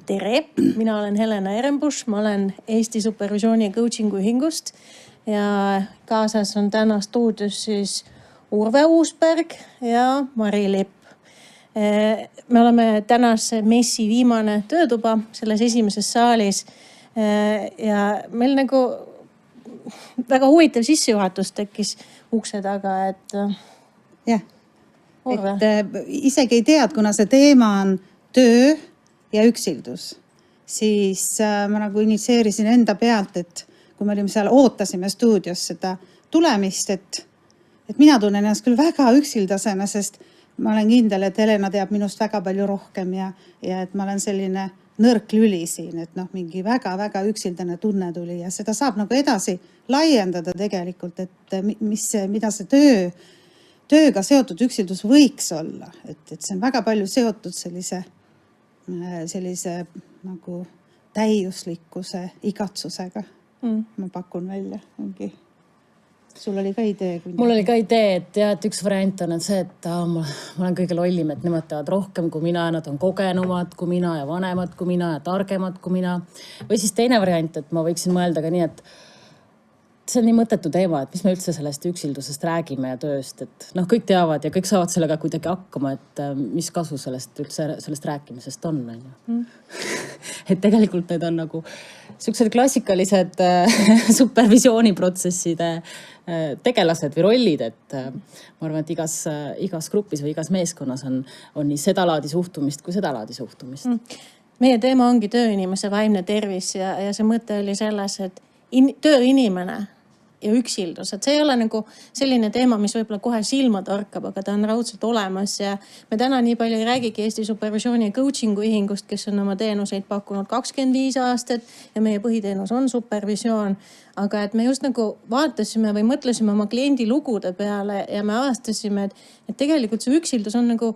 Tere, mina olen Helena Ehrenbusch, ma olen Eesti Supervisiooni ja Coachingu ühingust ja kaasas on täna stuudios siis Urve Uusberg ja Mari Lipp. Me oleme tänase messi viimane töötuba selles esimeses saalis ja meil nagu väga huvitav sissejuhatus tekkis ukse taga, et jah, et isegi ei tead, kuna see teema on töö ja üksildus, siis ma nagu initseerisin enda pealt, et kui me olime seal, ootasime stuudios seda tulemist, et mina tunnen ennast küll väga üksildasena, sest ma olen kindel, et Helena teab minust väga palju rohkem ja et ma olen selline nõrk lüli siin, et mingi väga-väga üksildane tunne tuli ja seda saab nagu edasi laiendada tegelikult, et mida see tööga seotud üksildus võiks olla, et see on väga palju seotud sellise nagu täiuslikkuse igatsusega. Ma pakun välja mingi. Sul oli ka idee? Mul oli ka idee, et üks variant on see, et ma olen kõige lollim, et nemad teavad rohkem kui mina, nad on kogenumad kui mina ja vanemad kui mina ja targemad kui mina. Või siis teine variant, et ma võiksin mõelda ka nii, et see on nii mõttetu teema, et mis me üldse sellest üksildusest räägime ja tööst, et kõik teavad ja kõik saavad sellega kuidagi hakkama, et mis kasu sellest rääkimisest on. Et tegelikult need on nagu sellised klassikalised supervisiooniprotsesside tegelased või rollid, et ma arvan, et igas grupis või igas meeskonnas on nii seda laadi suhtumist kui seda laadi suhtumist. Meie teema ongi tööinimese vaimne tervis ja see mõte oli selles, et tööinimene ja üksildus, et see ei ole nagu selline teema, mis võib-olla kohe silma torkab, aga ta on raudselt olemas ja me täna nii palju ei räägigi Eesti Supervisiooni ja Coachingu ühingust, kes on oma teenuseid pakkunud 25 aastat ja meie põhiteenus on supervisioon, aga et me just nagu vaatasime või mõtlesime oma kliendi lugude peale ja me avastasime, et tegelikult see üksildus on nagu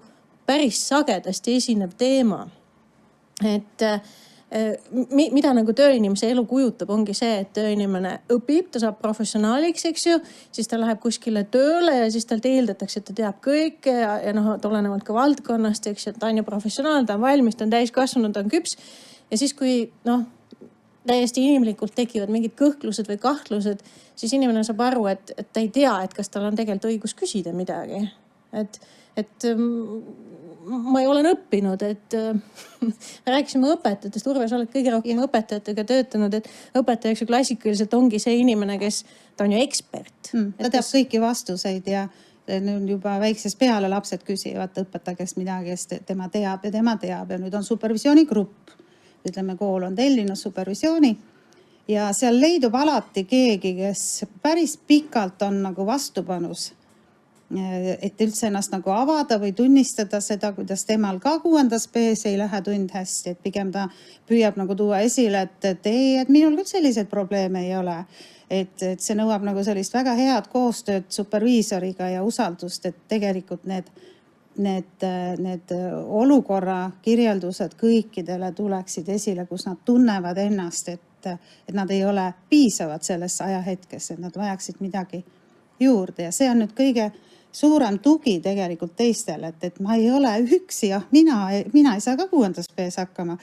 päris sagedasti esinev teema. Et mida nagu tööinimese elu kujutab, ongi see, et tööinimene õpib, ta saab professionaaliks, eks ju, siis ta läheb kuskile tööle ja siis talt eeldatakse, et ta teab kõike ja olenevalt ka valdkonnast, eks ju, et ta on ju professionaal, ta on valmis, ta on täiskasvanud, ta on küps. Ja siis kui täiesti inimlikult tekivad mingid kõhklused või kahtlused, siis inimene saab aru, et ta ei tea, et kas tal on tegelikult õigus küsida midagi. Et ma ei olen õppinud, et rääkisime õpetajatest. Urve, sa oled kõige rohkem õpetajatega töötanud, et õpetajaks ju klassikaliselt ongi see inimene, kes ta on ju ekspert. Ta teab kõiki vastuseid ja juba väiksest peale lapsed küsivad õpetajast midagi, kes tema teab ja nüüd on supervisioonigrupp. Ütleme, kool on tellinud supervisiooni ja seal leidub alati keegi, kes päris pikalt on nagu vastupanus. Et üldse ennast nagu avada või tunnistada seda, kuidas temal ka 6. B-s ei lähe tund hästi, et pigem ta püüab nagu tuua esile, et minul küll selliseid probleeme ei ole. Et see nõuab nagu sellist väga head koostööd superviisoriga ja usaldust, et tegelikult need olukorra kirjeldused kõikidele tuleksid esile, kus nad tunnevad ennast, et nad ei ole piisavad selles ajahetkes, et nad vajaksid midagi juurde ja see on nüüd kõige suurem tugi tegelikult teistele, et ma ei ole üksi ja mina ei saa ka 6. B-s hakkama.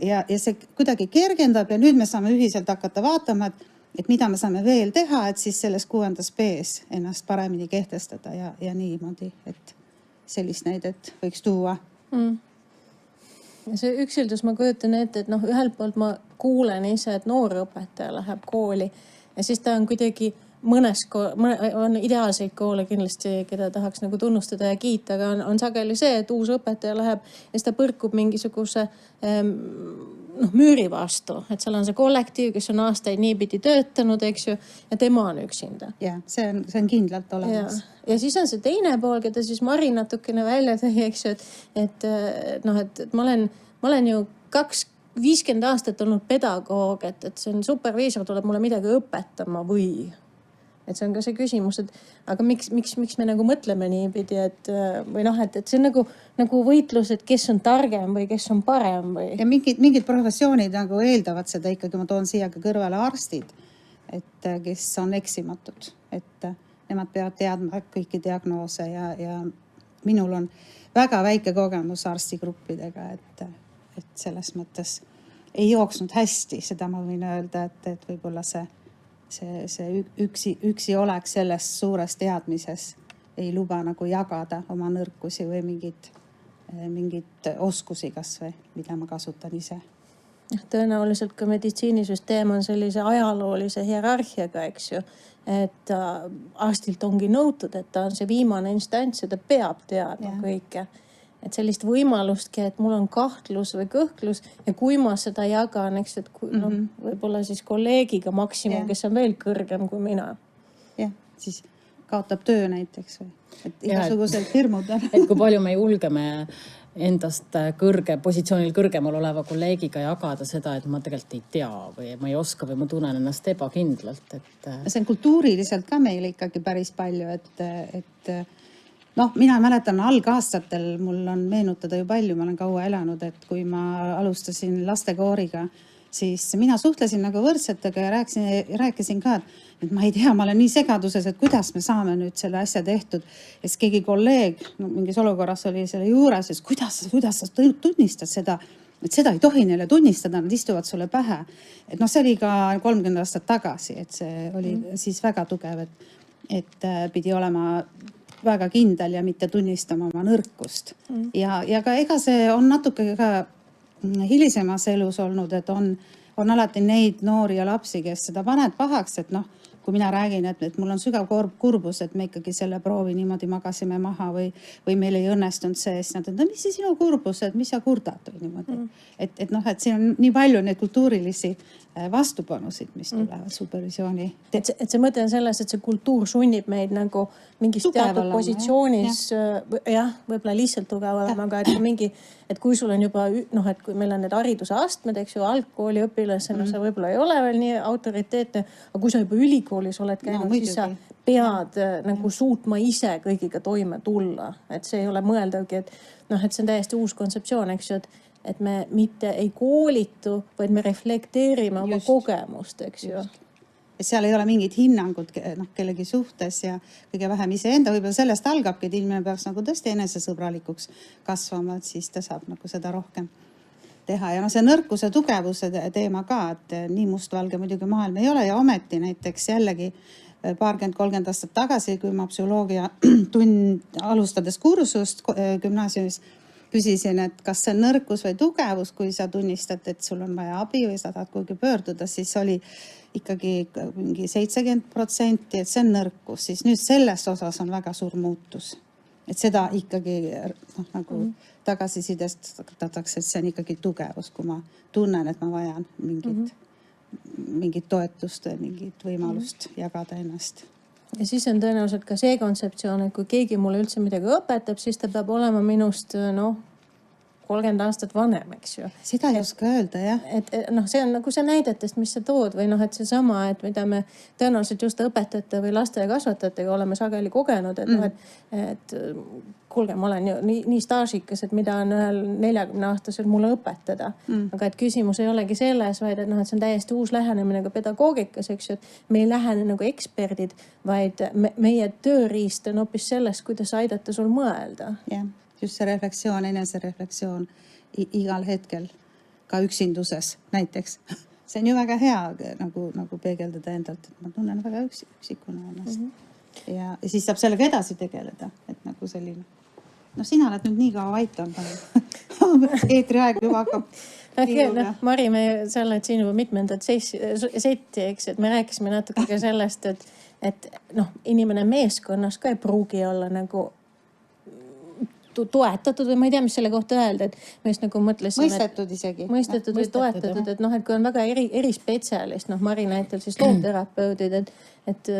Ja see kuidagi kergendab ja nüüd me saame ühiselt hakata vaatama, et mida me saame veel teha, et siis selles 6. B-s ennast paremini kehtestada ja niimoodi, et sellist näidet võiks tuua. Ja see üksildus ma kujutan ette, et ühelt poolt ma kuulen ise, et noor õpetaja läheb kooli ja siis ta on kuidagi on ideaalseid koole kindlasti, keda tahaks nagu tunnustada ja kiita, aga on sageli see, et uus õpetaja läheb ja siis ta põrkub mingisuguse müüri vastu, et seal on see kollektiiv, kes on aastaid niipidi töötanud, eks ju, ja tema on üksinda. Ja, see on kindlalt olemas. Ja siis on see teine pool, keda siis Mari natukene välja tõi, eks ju, et ma olen ju 50 aastat olnud pedagoog, et see on superviisor, tuleb mulle midagi õpetama või... Et see on ka see küsimus, et aga miks me nagu mõtleme niipidi, et see on nagu võitlus, et kes on targem või kes on parem või... Ja mingid professioonid nagu eeldavad seda ikkagi, ma toon siia ka kõrvale arstid, et kes on eksimatud, et nemad peavad teadma kõiki diagnoose ja minul on väga väike kogemus arstigruppidega, et et selles mõttes ei jooksnud hästi, seda ma võin öelda, et võib-olla see üksi oleks selles suures teadmises ei luba nagu jagada oma nõrkusi või mingit oskusi kas või, mida ma kasutan ise. Tõenäoliselt ka meditsiinisüsteem on sellise ajaloolise hierarhiaga, eks ju, et arstilt ongi nõutud, et ta on see viimane instants ja ta peab teadma kõike. Et sellist võimalustki, et mul on kahtlus või kõhklus ja kui ma seda jagan, eks, et võib-olla siis kolleegiga maksimum, kes on veel kõrgem kui mina. Jah, siis kaotab töö näiteks või, et igasugused hirmud on. Et kui palju me julgeme endast positsioonil kõrgemal oleva kolleegiga jagada seda, et ma tegelikult ei tea või ma ei oska või ma tunnen ennast ebakindlalt. See on kultuuriliselt ka meil ikkagi päris palju, et mina mäletan algaastatel, mul on meenutada ju palju, ma olen kaua elanud, et kui ma alustasin lastekooriga, siis mina suhtlesin nagu võrdsetega ja rääkisin ka, et ma ei tea, ma olen nii segaduses, et kuidas me saame nüüd selle asja tehtud. Ja siis keegi kolleeg mingis olukorras oli selle juures, et kuidas sa tunnistad seda, et seda ei tohi neile tunnistada, nad istuvad sulle pähe. Et see oli ka 30 aastat tagasi, et see oli siis väga tugev, et pidi olema väga kindel ja mitte tunnistama oma nõrkust. Ja ka ega see on natuke ka hilisemas elus olnud, et on alati neid noori ja lapsi, kes seda paned pahaks, et kui mina räägin, et mul on sügav kurbus, et me ikkagi selle proovi niimoodi magasime maha või meil ei õnnestunud see, siis nad ütlevad, mis see sinu kurbus, et mis sa kurdad või niimoodi. Et siin on nii palju neid kultuurilisi vastupanusid, mis tulevad supervisiooni. Et see mõte on selles, et see kultuur sunnib meid nagu mingis teatud positsioonis, võib-olla lihtsalt tugev olema, aga et kui sul on juba, et kui meil on need hariduse astmed, eks ju, algkooli õpilasena, see võib-olla ei ole veel nii autoriteetne, aga kui sa juba ülikoolis oled käinud, siis sa pead nagu suutma ise kõigiga toime tulla. Et see ei ole mõeldavgi, et see on täiesti uus kontseptsioon, eks ju, et me mitte ei koolitu, vaid me reflekteerime oma kogemust, eks ju. Et seal ei ole mingit hinnangut kellegi suhtes ja kõige vähem iseenda. Võib-olla sellest algabki, et inimene peaks nagu tõesti enesesõbralikuks kasvama, et siis ta saab nagu seda rohkem teha. Ja see nõrkuse tugevuse teema ka, et nii mustvalge muidugi maailm ei ole ja ometi näiteks jällegi 20-30 aastat tagasi, kui ma psühholoogia alustades kursust gümnaasiumis küsisin, et kas see on nõrkus või tugevus, kui sa tunnistad, et sul on vaja abi või sa tahad kuhugi pöörduda, siis oli ikkagi mingi 70%, et see on nõrkus. Siis nüüd selles osas on väga suur muutus. Et seda ikkagi nagu tagasisidestatakse, et see on ikkagi tugevus, kui ma tunnen, et ma vajan mingit toetust, mingit võimalust jagada ennast. Ja siis on tõenäoliselt ka see kontseptsioon, et kui keegi mulle üldse midagi õpetab, siis ta peab olema minust 30 aastat vanem, eks ju. Seda ei oska öelda, jah. Et see on nagu see näidetest, mis sa tood või et see sama, et mida me tõenäoliselt just õpetajate või laste ja kasvatajatega oleme sageli kogenud, et kuulge, ma olen ju nii staažikas, et mida on ühel 40-aastasel mulle õpetada. Aga et küsimus ei olegi selles, vaid et see on täiesti uus lähenemine ka pedagoogikas, eks ju, et me ei lähene nagu eksperdid, vaid meie tööriist on hoopis selles, kuidas aidata sul mõelda. Jah, just see reflektsioon, enesereflektsioon igal hetkel, ka üksinduses näiteks. See on ju väga hea nagu peegeldada endalt, et ma tunnen väga üksikuna ennast. Ja siis saab sellega edasi tegeleda, et nagu selline. Sina oled nüüd nii kaua vait olnud. Eetri aeg juba hakkab. Mari, sa oled siin juba mitmendat setti, eks, et me rääkisime natuke ka sellest, et inimene meeskonnas ka ei pruugi olla nagu toetatud või ma ei tea, mis selle kohta öelda, et me just nagu mõtlesime. Mõistetud isegi. Mõistetud või toetatud, et kui on väga erispetsialist, Mari näitel siis loovterapeudid, et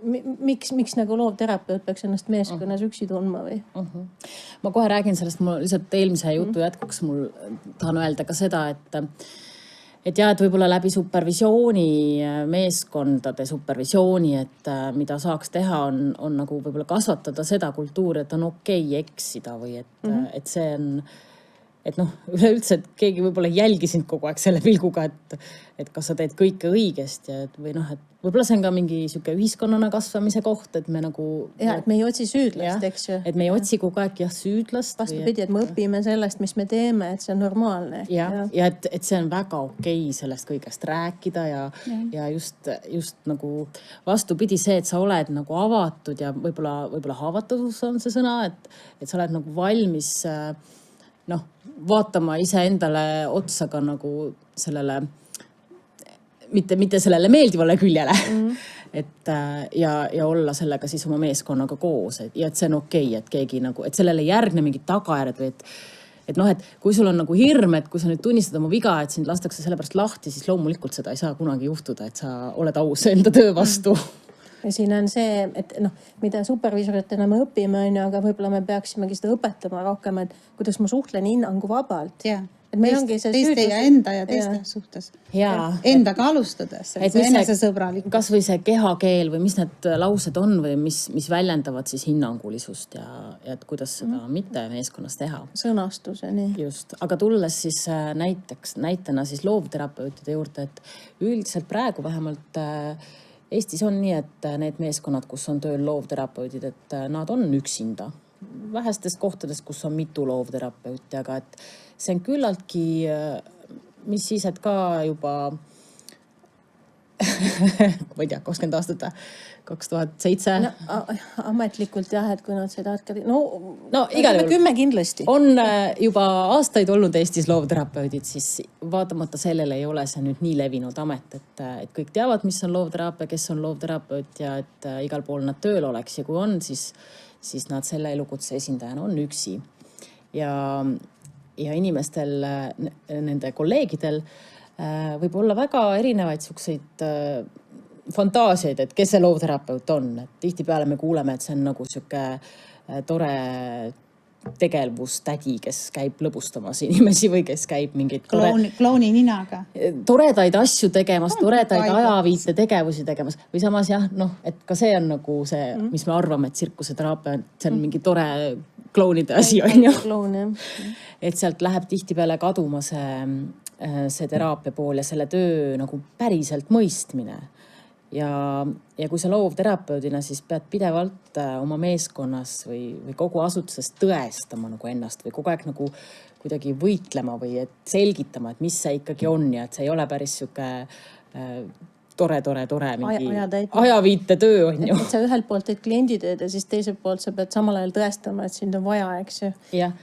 miks nagu loovterapeut peaks ennast meeskonnas üksi tundma või? Ma kohe räägin sellest, mul lihtsalt eelmise jutu jätkuks, mul tahan öelda ka seda, et võib-olla läbi supervisiooni, meeskondade supervisiooni, et mida saaks teha, on nagu võib-olla kasvatada seda kultuuri, et on okei eksida või et see on et noh, üleüldse, et keegi võib-olla jälgi sind kogu aeg selle pilguga, et kas sa teed kõike õigesti või noh, et võib-olla see on ka mingi sihuke ühiskonnana kasvamise koht, et me nagu... Ja, et me ei otsi süüdlast, eks ju. Et me ei otsi kogu aeg süüdlast. Vastupidi, et me õpime sellest, mis me teeme, et see on normaalne. Ja et see on väga okei sellest kõigest rääkida ja just nagu vastupidi see, et sa oled nagu avatud ja võib-olla haavatus on see sõna, et sa oled nagu valmis vaatama iseendale otsa ka nagu sellele, mitte sellele meeldivale küljele. Et ja olla sellega siis oma meeskonnaga koos ja et see on okei, et keegi nagu, et sellele järgne mingid tagajärjed või et noh, et kui sul on nagu hirm, et kui sa nüüd tunnistad oma viga, et sind lastakse sellepärast lahti, siis loomulikult seda ei saa kunagi juhtuda, et sa oled aus enda töö vastu. Ja siin on see, et mida superviisoritena me õpime, aga võib-olla me peaksimegi seda õpetama rohkem, et kuidas ma suhtlen hinnangu vabalt. Ja. Et meil ongi see teiste ja enda ja teiste suhtes. Endaga alustades, et see enesesõbralik. Kas või see kehakeel või mis need laused on või mis väljendavad siis hinnangulisust ja et kuidas seda mitte meeskonnas teha. Sõnastuseni. Just, aga tulles siis näitena siis loovterapeutide juurde, et üldiselt praegu vähemalt Eestis on nii, et need meeskonnad, kus on tööl loovterapeudid, et nad on üksinda. Vähestes kohtades, kus on mitu loovterapeuti, aga et see on küllaltki, mis siis, et ka juba ma ei tea, 20 aastat 2007. Ametlikult jah, et kui nad seda igal juhul 10 kindlasti. On juba aastaid olnud Eestis loovterapeudid, siis vaatamata sellele ei ole see nüüd nii levinud amet, et kõik teavad, mis on loovteraapia, kes on loovterapeut ja et igal pool nad tööl oleks ja kui on, siis nad selle elukutse esindajana on üksi. Ja inimestel, nende kolleegidel võib olla väga erinevaid sukseid fantaasiaid, et kes see loovterapeut on. Et tihtipeale me kuuleme, et see on nagu siuke tore tegevustädi, kes käib lõbustamas inimesi või kes käib mingid klouni ninaga. Toredaid asju tegemas, toredaid ajaviite tegevusi tegemas või samas jah, et ka see on nagu see, mis me arvame, et tsirkuseteraapia, see on mingi tore klounide asi on ju. Et sealt läheb tihtipeale kaduma see teraapia pool ja selle töö nagu päriselt mõistmine. Ja kui sa loovterapeudina, siis pead pidevalt oma meeskonnas või kogu asutuses tõestama nagu ennast või kogu aeg nagu kuidagi võitlema või et selgitama, et mis see ikkagi on ja et see ei ole päris siuke tore mingi ajaviite töö on ju. Et sa ühelt poolt teed klienditööd ja siis teiselt poolt sa pead samal ajal tõestama, et sind on vaja, eks ju.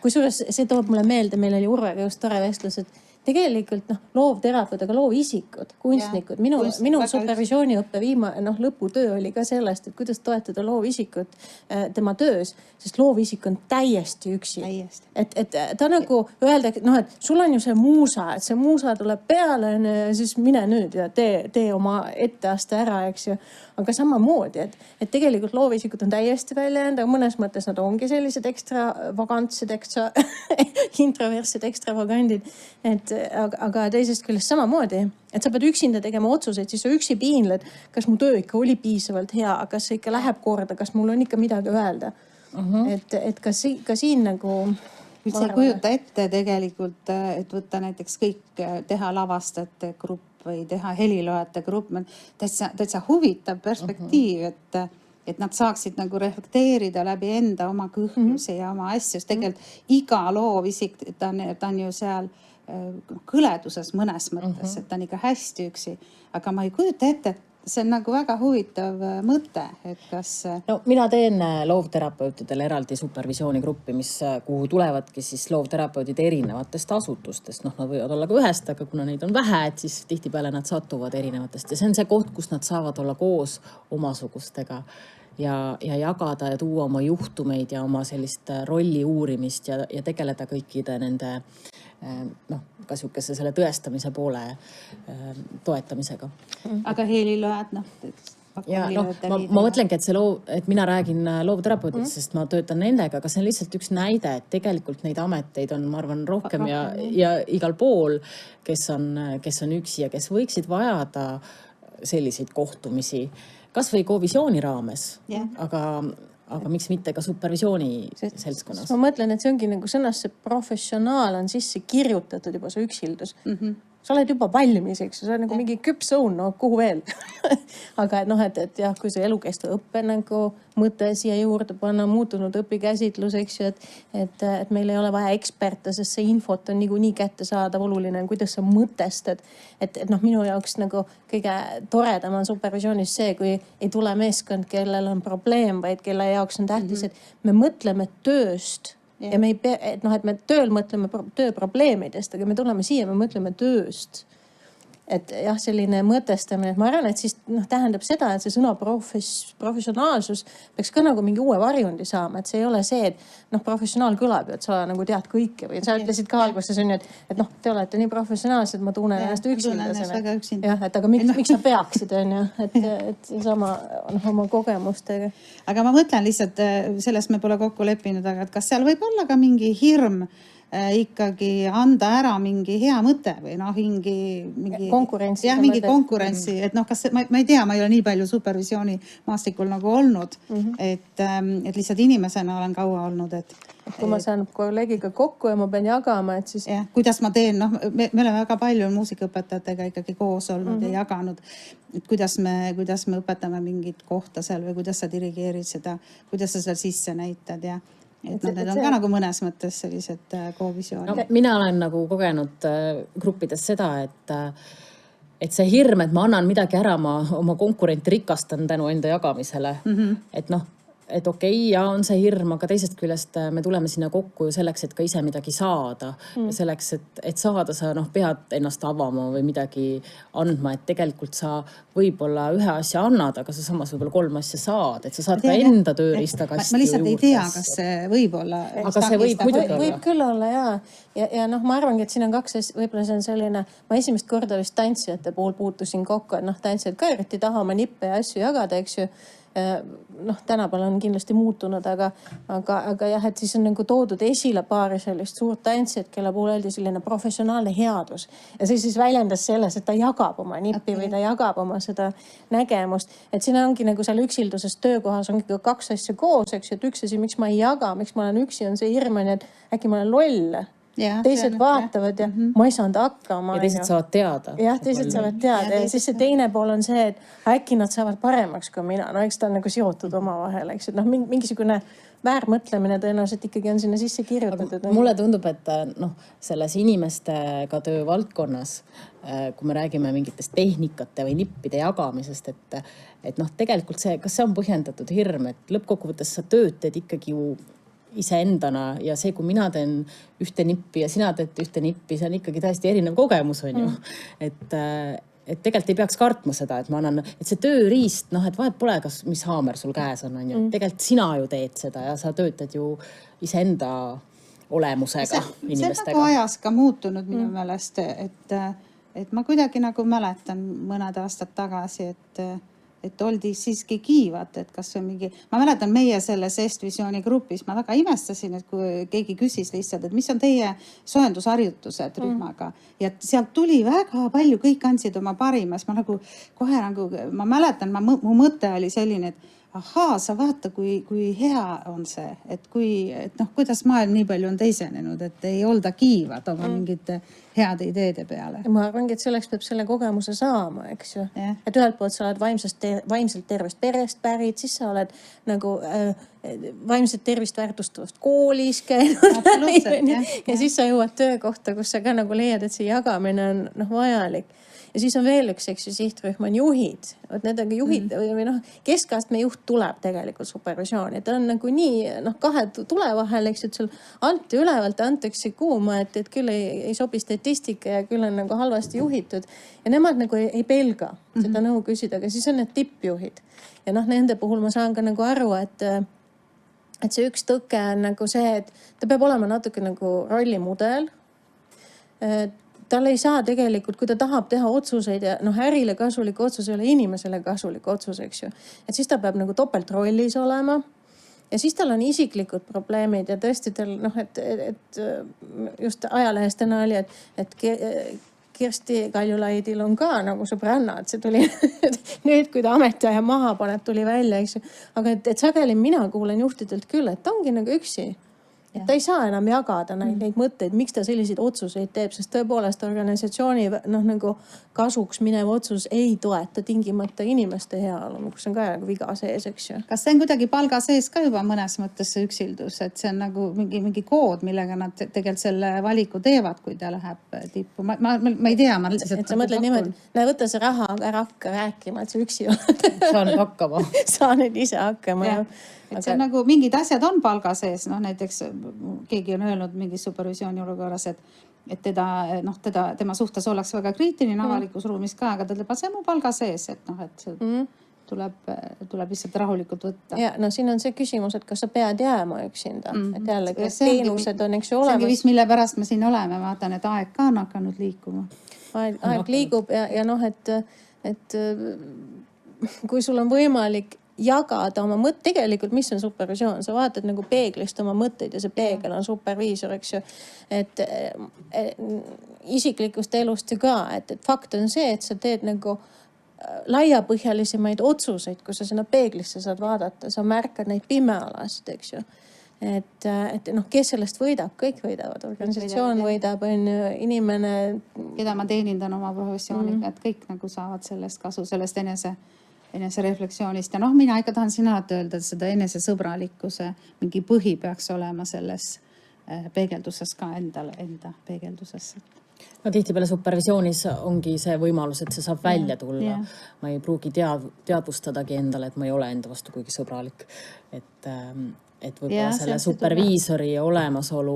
Kusjuures see toob mulle meelde, meil oli Urvega just tore vestlus, et tegelikult loovterapeud, aga loovisikud, kunstnikud. Minu supervisiooniõppe lõputöö oli ka sellest, et kuidas toetada loovisikut tema töös, sest loovisik on täiesti üksi. Et ta nagu öelda, et sul on ju see muusa, et see muusa tuleb peale ja siis mine nüüd ja tee oma etteaste ära, eks ju. Aga samamoodi, et tegelikult loovisikud on täiesti välja jäänud, aga mõnes mõttes nad ongi sellised ekstravagantsed, introvertsed, ekstravagandid. Aga teisest küljest samamoodi, et sa pead üksinda tegema otsuseid, siis sa üksi piinled, kas mu töö ikka oli piisavalt hea, kas see ikka läheb korda, kas mul on ikka midagi öelda. Et ka siin nagu... Üldse ei kujuta ette tegelikult, et võtta näiteks kõik teha lavastajate grupp või teha heliloojate grupp. Täitsa huvitav perspektiiv, et nad saaksid nagu reflekteerida läbi enda oma kõhklusi ja oma asjus. Tegelikult iga loovisik, ta on ju seal kõleduses mõnes mõttes, et ta on ikka hästi üksi. Aga ma ei kujuta ette, see on nagu väga huvitav mõte, et kas... Mina teen loovterapeutidele eraldi supervisioonigruppi, kuhu tulevadki siis loovterapeudid erinevatest asutustest. Nad võivad olla ka ühest, aga kuna neid on vähe, et siis tihtipeale nad satuvad erinevatest. Ja see on see koht, kus nad saavad olla koos omasugustega ja jagada ja tuua oma juhtumeid ja oma sellist rolli uurimist ja tegeleda kõikide nende ka siukese selle tõestamise poole toetamisega. Aga heliloojad, ma mõtlengi, et mina räägin loovterapeutidest, sest ma töötan nendega, aga see on lihtsalt üks näide, et tegelikult neid ameteid on, ma arvan, rohkem ja igal pool, kes on üksi ja kes võiksid vajada selliseid kohtumisi, kas või kovisiooni raames, aga miks mitte ka supervisiooni seltskonnas? Ma mõtlen, et see ongi nagu sõnas, see professionaal on sisse kirjutatud juba see üksildus. Sa oled juba valmis, eks ju, sa oled nagu mingi küpsoon, no kuhu veel. aga et jah, kui see elukestva õppe nagu mõte siia juurde panna, muutunud õpikäsitlus, eks ju, et meil ei ole vaja eksperte, sest see infot on niikuinii kättesaadav, oluline, kuidas sa mõtestad. Et minu jaoks nagu kõige toredam on supervisionis see, kui ei tule meeskond, kellel on probleem, vaid kelle jaoks on tähtis, et me mõtleme tööst. Ja me ei pea, et me tööl mõtleme tööprobleemidest, aga me tuleme siia, me mõtleme tööst. Et jah, selline mõtestamine, et ma arvan, et siis tähendab seda, et see sõna professionaalsus peaks ka nagu mingi uue varjundi saama, et see ei ole see, et professionaal kõlab ju, et sa nagu tead kõike või sa ütlesid ka alguses on ju, et te olete nii professionaalsed, ma tunnen ennast üksindasena. Jah, et aga miks sa peaksid, on ju, et sama oma kogemustega. Aga ma mõtlen lihtsalt, sellest me pole kokku leppinud, aga et kas seal võib olla ka mingi hirm ikkagi anda ära mingi hea mõte või mingi konkurentsi. Jah, mingi konkurentsi, et kas ma ei tea, ma ei ole nii palju supervisiooni maastikul nagu olnud, et lihtsalt inimesena olen kaua olnud, et kui ma saan kolleegiga kokku ja ma pean jagama, et siis jah, kuidas ma teen, me oleme väga palju muusikaõpetajatega ikkagi koos olnud ja jaganud, et kuidas me õpetame mingit kohta seal või kuidas sa dirigeerid seda, kuidas sa seal sisse näitad ja et need on ka nagu mõnes mõttes sellised kovisioonid. Mina olen nagu kogenud gruppides seda, et see hirm, et ma annan midagi ära, ma oma konkurenti rikastan tänu enda jagamisele. Et okei, ja on see hirm, aga teisest küljest me tuleme sinna kokku ju selleks, et ka ise midagi saada. Selleks, et saada sa pead ennast avama või midagi andma, et tegelikult sa võib-olla ühe asja annad, aga sa samas võib-olla 3 asja saad, et sa saad ka enda tööriistakasti. Ma lihtsalt ei tea, kas see võib olla. Aga see võib muidugi olla. Võib küll olla, jaa. Ja ma arvangi, et siin on 2 asja, võib-olla see on selline, ma esimest korda vist tantsijate puhul puutusin kokku, et tantsijad ka eriti taha oma nippe ja asju jagada, eks ju. Tänapäeval on kindlasti muutunud, aga jah, et siis on nagu toodud esile paari sellist suurt tantsijat, kelle puhul oldi selline professionaalne headus. Ja see siis väljendas selles, et ta jagab oma nippi või ta jagab oma seda nägemust. Et siin ongi nagu seal üksilduses töökohas ongi 2 asja koos, eks ju, et üks asi, miks ma ei jaga, miks ma olen üksi, on see hirm, et äkki ma olen loll. Teised vaatavad ja ma ei saanud hakkama. Ja teised saavad teada. Jah, teised saavad teada. Ja siis see teine pool on see, et äkki nad saavad paremaks kui mina. Eks ta on nagu seotud oma vahel. Eks? Mingisugune väärmõtlemine tõenäoliselt ikkagi on sinna sisse kirjutatud. Mulle tundub, et selles inimestega töö valdkonnas, kui me räägime mingitest tehnikate või nippide jagamisest, et tegelikult kas see on põhjendatud hirm, et lõppkokkuvõttes sa tööd teed ikkagi ju iseendana ja see, kui mina teen ühte nippi ja sina teed ühte nippi, see on ikkagi täiesti erinev kogemus, on ju. Et tegelikult ei peaks kartma seda, et ma annan, et see tööriist, et vahet pole, mis haamer sul käes on ju. Tegelikult sina ju teed seda ja sa töötad ju iseenda olemusega inimestega. See on nagu ajas ka muutunud minu meelest, et ma kuidagi nagu mäletan mõned aastad tagasi, et oldi siiski kiivad, et kas see on mingi... Ma mäletan meie selles Est-Visiooni grupis, ma väga imestasin, et kui keegi küsis lihtsalt, et mis on teie soojendusharjutused rühmaga. Ja sealt tuli väga palju, kõik andsid oma parimas. Ma nagu kohe ma mäletan, mu mõte oli selline, et ahaa, sa vaata, kui hea on see, et kuidas maailm nii palju on teisenenud, et ei olda kiivad oma mingite heade ideede peale. Ma arvangi, et selleks peab selle kogemuse saama, eks ju. Et ühelt poolt sa oled vaimselt tervest perest pärit, siis sa oled nagu vaimselt tervist väärtustavast koolis käinud. Ja siis sa jõuad töökohta, kus sa ka nagu leiad, et see jagamine on vajalik. Ja siis on veel üks, eks ju, sihtrühm on juhid. Need on ka juhid või keskastme juht tuleb tegelikult supervisiooni. Ta on nagu nii 2 tule vahel, eks ju, et sul anti ülevalt, antakse kuuma, et küll ei sobi statistika ja küll on nagu halvasti juhitud. Ja nemad nagu ei pelga seda nõu küsida, aga siis on need tippjuhid. Ja nende puhul ma saan ka nagu aru, et see üks tõke on nagu see, et ta peab olema natuke nagu rollimudel. Tal ei saa tegelikult, kui ta tahab teha otsuseid ja ärile kasulik otsus ei ole inimesele kasulik otsus, eks ju. Et siis ta peab nagu topeltrollis olema ja siis tal on isiklikud probleemid ja tõesti tal, et just ajalehest täna oli, et Kirsti Kaljulaidil on ka nagu sõbrannad, see tuli nüüd, kui ta ametiaja maha paneb, tuli välja, eks ju. Aga et sageli mina kuulen juhtidelt küll, et ta ongi nagu üksi. Et ta ei saa enam jagada neid mõtteid, miks ta selliseid otsuseid teeb, sest tõepoolest organisatsiooni nagu kasuks minev otsus ei toeta tingimata inimeste heaolu, kus on ka nagu viga sees, eks ju. Kas see on kuidagi palga sees ka juba mõnes mõttes see üksildus, et see on nagu mingi kood, millega nad tegelikult selle valiku teevad, kui ta läheb tippu? Ma ei tea, ma lihtsalt... Et sa mõtled niimoodi, võta see raha, aga ära hakka rääkima, et sa üksi oled. Saa nüüd hakkama. Saa nüüd ise hakkama. Ja. Et see on nagu mingid asjad on palga sees, näiteks keegi on öelnud mingis supervisiooni olukorras, et tema suhtes ollakse väga kriitiline avalikus ruumis ka, aga ta ütleb, see on mu palga sees, et tuleb lihtsalt rahulikult võtta. Ja siin on see küsimus, et kas sa pead jääma üksinda, et jällegi teenused on eks ju olemas. See ongi vist, mille pärast me siin oleme, vaatan, et aeg ka on hakanud liikuma. Aeg liigub ja et kui sul on võimalik jagada oma tegelikult, mis on supervisioon, sa vaatad nagu peeglist oma mõtteid ja see peegel on superviisor, eks ju. Et isiklikust elust ka, et fakt on see, et sa teed nagu laiapõhjalisemaid otsuseid, kui sa sinna peeglisse saad vaadata, sa märkad neid pimealast, eks ju. Et kes sellest võidab, kõik võidavad, organisatsioon võidab, on inimene. Keda ma teenindan oma professiooniga, et kõik nagu saavad sellest kasu, sellest enese refleksioonist. Ja mina ikka tahan siin alati öelda, et seda enese sõbralikkuse mingi põhi peaks olema selles peegelduses ka enda peegelduses. No tihtipeale supervisioonis ongi see võimalus, et see saab välja tulla. Ma ei pruugi teadvustadagi endale, et ma ei ole enda vastu kuigi sõbralik. Et võib-olla selle superviisori olemasolu,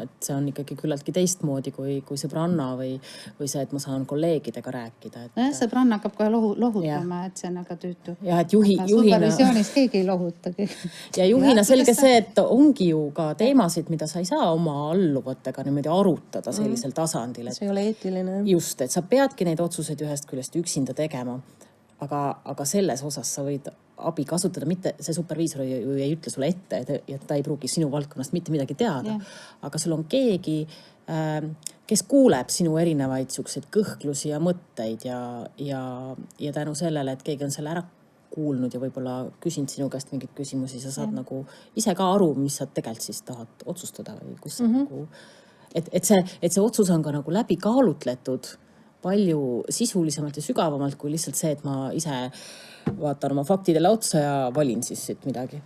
et see on ikkagi küllaltki teistmoodi kui sõbranna või see, et ma saan kolleegidega rääkida. Sõbranna hakkab kohe lohutama, et see on aga tüütu. Ja, et juhina... Supervisioonis keegi ei lohutagi. Ja juhina selge see, et ongi ju ka teemasid, mida sa ei saa oma alluvatega niimoodi arutada sellisel tasandil. See ei ole eetiline. Just, et sa peadki neid otsuseid ühest küljest üksinda tegema. Aga selles osas sa võid abi kasutada, mitte see superviisor ei ütle sulle ette, et ta ei pruugi sinu valdkonnast mitte midagi teada. Aga sul on keegi, kes kuuleb sinu erinevaid suukseid kõhklusi ja mõtteid ja tänu sellele, et keegi on selle ära kuulnud ja võib-olla küsinud sinu käest mingeid küsimusi, sa saad nagu ise ka aru, mis sa tegelikult siis tahad otsustada või kus nagu, et see otsus on ka nagu läbi kaalutletud palju sisulisemalt ja sügavamalt kui lihtsalt see, et ma ise vaatan oma faktidele otsa ja valin siis siit midagi.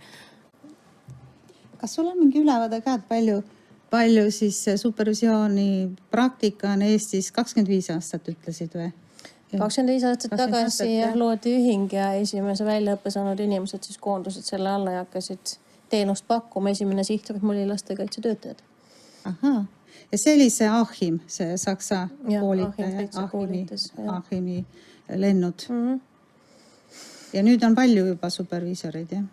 Kas sul on mingi ülevaade ka, et palju siis supervisiooni praktika on Eestis 25 aastat ütlesid või? 25 aastat tagasi loodi ühing ja esimese väljaõppe saanud inimesed siis koondusid selle alla ja hakkasid teenust pakkuma. Esimene sihtrühm oli lastekaitsetöötajad. Ahaa. Ja see oli see Achim, see saksa koolitaja, Achimi lennud. Ja nüüd on palju juba superviisorid, jah?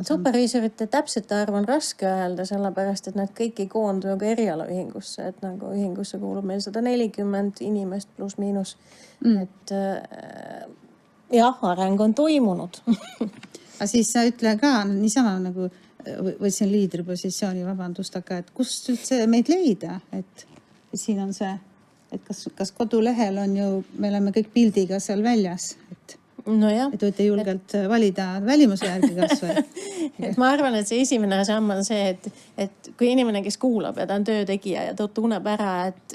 Superviisorite täpselt arv on raske öelda, sellepärast, et nad kõik ei koondu ka erialaühingusse, et nagu ühingusse kuulub meil 140 inimest pluss miinus. Et areng on toimunud. Aga siis sa ütle ka niisama nagu võtsin liidripositsiooni, vabandust, aga et kust üldse meid leida, et siin on see, et kas kodulehel on ju, me oleme kõik pildiga seal väljas, et võite julgelt valida välimuse järgi kas või. Et ma arvan, et see esimene samm on see, et kui inimene, kes kuulab ja ta on töötegija ja ta tunneb ära, et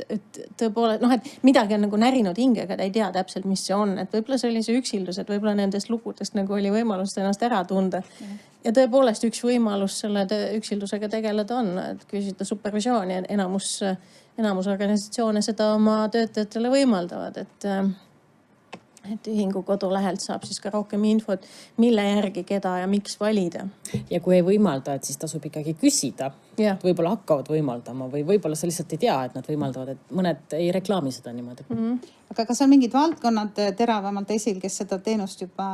tõepoolest, et midagi on nagu närinud hingega, ta ei tea täpselt, mis see on, et võib-olla see oli see üksildus, et võib-olla nendest lugudest nagu oli võimalust ennast ära tunda. Ja tõepoolest üks võimalus selle üksildusega tegeleda on, et küsida supervisiooni, enamus organisatsioone seda oma töötajatele võimaldavad, et ühingu kodulehelt saab siis ka rohkem infot, mille järgi keda ja miks valida. Ja kui ei võimalda, et siis tasub ikkagi küsida. Võib-olla hakkavad võimaldama või võib-olla sa lihtsalt ei tea, et nad võimaldavad, et mõned ei reklaami seda niimoodi. Aga kas on mingid valdkonnad teravamalt esil, kes seda teenust juba,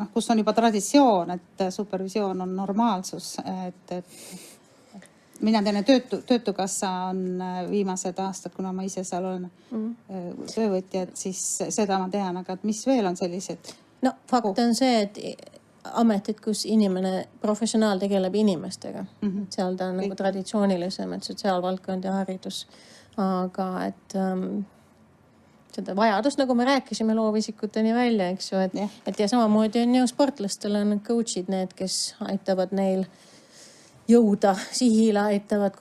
kus on juba traditsioon, et supervisioon on normaalsus, et mina tean, et Töötukassa on viimased aastad, kuna ma ise seal olen töövõtja, et siis seda ma tean, aga mis veel on sellised? No fakt on see, et ametid, kus inimene, professionaal tegeleb inimestega. Seal ta on nagu traditsioonilisem, et sotsiaalvaldkond ja haridus. Aga et seda vajadust, nagu me rääkisime, loovisikuteni välja, eks ju, et ja samamoodi on ju sportlastel on coach'id need, kes aitavad neil jõuda sihile, aitavad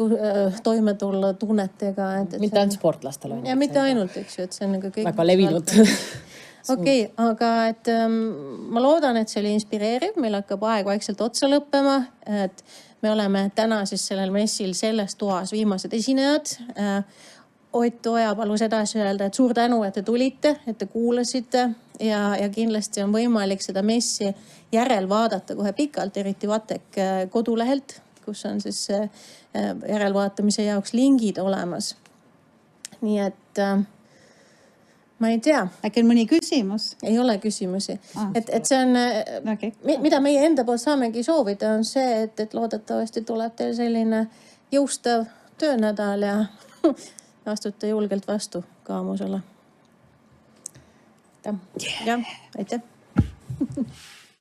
toime tulla tunnetega. Mitte ainult sportlastel on. Ja mitte ainult, eks ju, et see on nagu kõik. Väga levinud. Okei, aga et ma loodan, et see oli inspireeriv, meil hakkab aeg vaikselt otsa lõppema, et me oleme täna siis sellel messil selles toas viimased esinejad. Ott Oja palus edasi öelda, et suur tänu, et te tulite, et te kuulasite ja kindlasti on võimalik seda messi järel vaadata kohe pikalt, eriti Vatek kodulehelt, kus on siis järelvaatamise jaoks lingid olemas. Nii et ma ei tea. Äkki on mõni küsimus? Ei ole küsimusi. Et see on, mida meie enda poolt saamegi soovida, on see, et loodetavasti tuleb teil selline jõustav töönädal ja astute julgelt vastu kaamusele. Aitäh. Aitäh.